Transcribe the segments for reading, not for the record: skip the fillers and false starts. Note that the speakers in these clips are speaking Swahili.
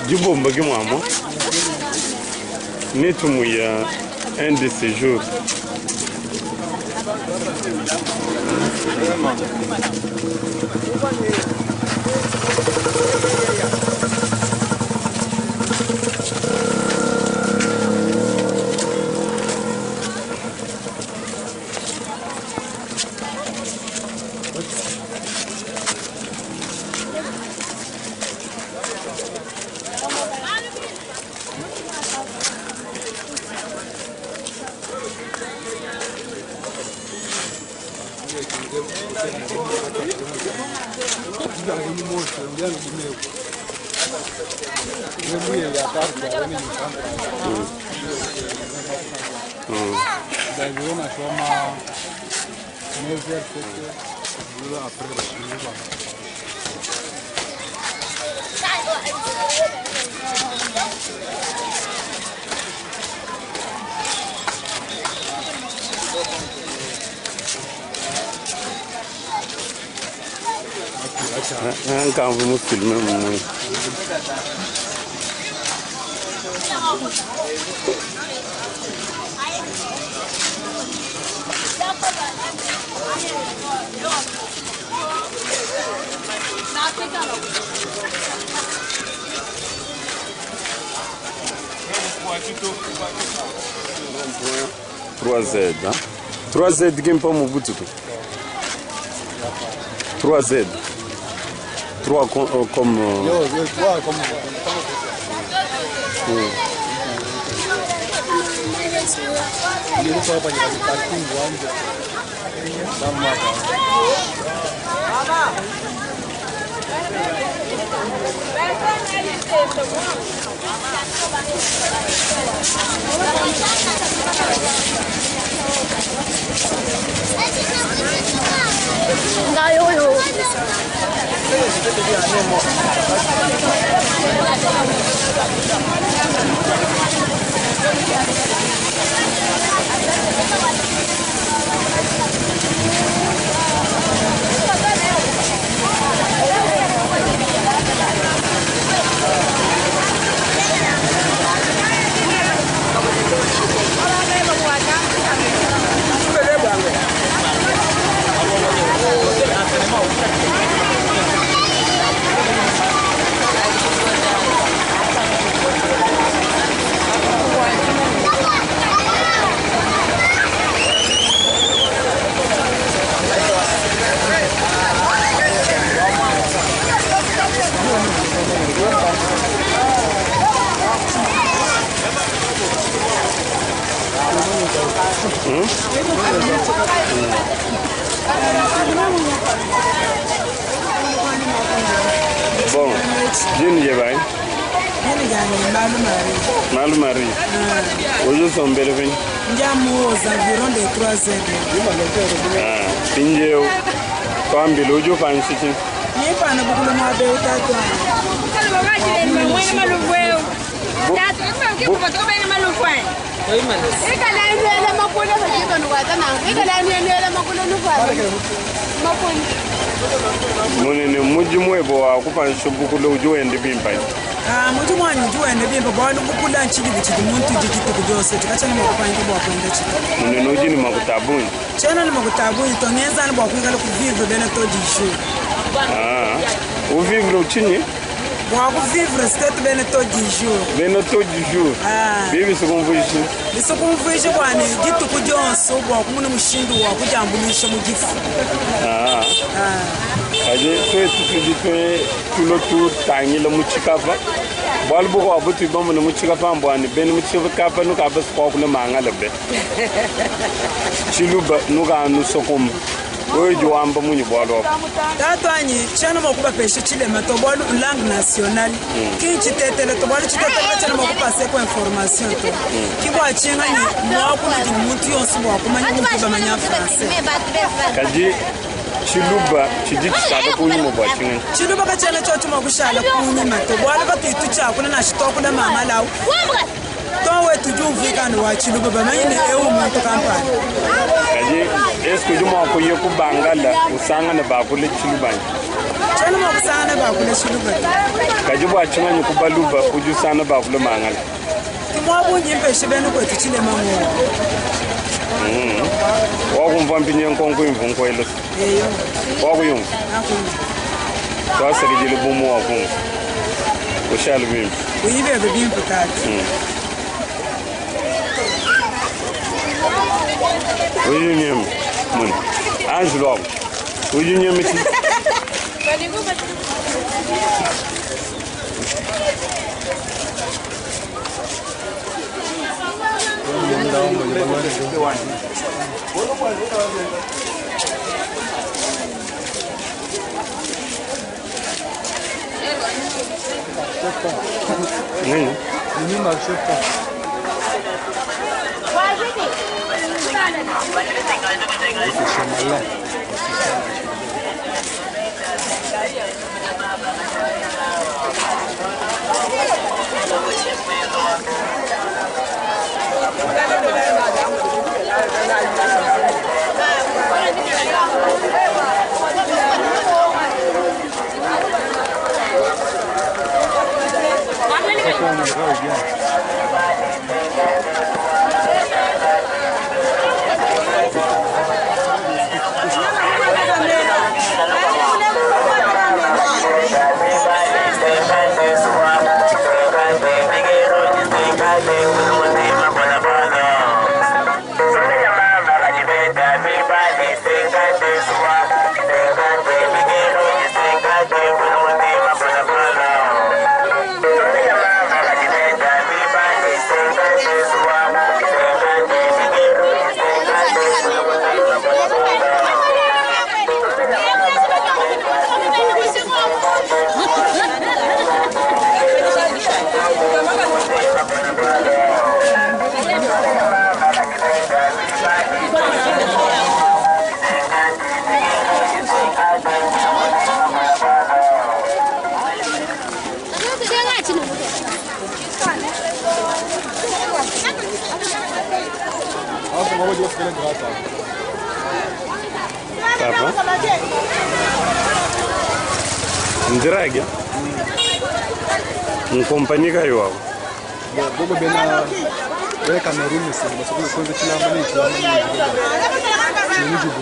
Du bon bagage moi, nettoyer un de ces jours. Quand vous me filmez, Z, hein? 3Z qui est pas mon bout de tout. 3Z. 3 comme. 3 comme. Bon, June Jebai. Malumari. Aujourd'hui, sont belles. Nous sommes environ de 3 heures. Pinje kwambi lojo fanshiki. Ni pana bukulu mabe utatu. Kalo bagaji le mwana maluvweo. Tatu kwa kutoka bena maluvweo. Oi manas. Ikala nywele makule bajiba nuwata na. Ikala nywele makule nuwata. Makule. Munene mujimwe bo akufansho bukulu lojo ende bimpa. Mutu mwanyu juende bimpa bwana bukula nchidi bichidi muntu jikiti kujose tikachana mukupanga bwa kwenda chito. Munene ojini makutabuni. Chana ni makutabuni to ngenza ni bwa kwingala kuvivre bena to jishu. Vivre uchinyi? Bwa kuvivre state bena to jishu. Bena to jishu. Bibi sukumvuishi. Bisukumvuishi bwana gitu kujonso bwa kumuna mushindu wa kujambulisha mugifu. Aje twe tulo tu tangile muchikafa. Balbu ko abuti bomo no muchikafa mbwani ben muchikafa no ka bas ko kuna mangala be. Chiluba no ga no sokom. Oye joamba munyi bwalo. Tato anyi chana mokuba peshe chile mato bwalo langue nationale. Kinchi tetele to bwalo chitetele chana mokuba seko information to. Kibwa chinga ni mwakuna jini muntu yonsi mwakuma nyi mkuba manya français. Kaji chiluba chijiti sada kunyi mubwachinga. Chiluba kachana chocho mwakushala kunyi mato bwalo batitu chakuna na shitoku na mama lau. Towe tujumvika ni wa chiluba bamanyi ni ewu muntu kampani. Kaji esko juma kuye kubangala usanga na bakule chiluba. Chana mwakusana bakule chiluba. Kaji bwachinga ni kubaluba ujusana bakule mangala. Mwabunyi mpeshe benu kwetu chile mango. Wakumva mpinye nkonko imvunko ele. Eyo. Wakuyunga. Nakuyunga. Twasirigile bumu wakunga. Ushali bimbi. Uyibebe bimbi tatu. Uyunyem mun. Anjlo. Uyunyem ti. Nini? Nini maksudnya? Apa? Ndiraga. Mkompanyi kayo wao. Bobo bena Cameroon ni sema sababu kwanza chilamba ni jibu.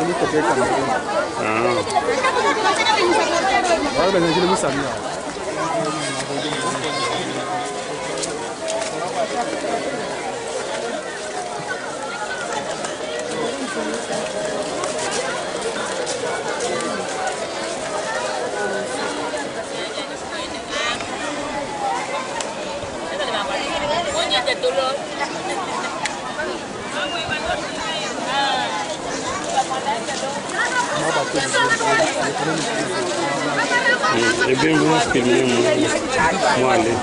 Ni kwa Cameroon. Wala ni jile msamia. Dolor. Et bien, vous filmez moi, allez.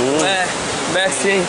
Ouais, merci.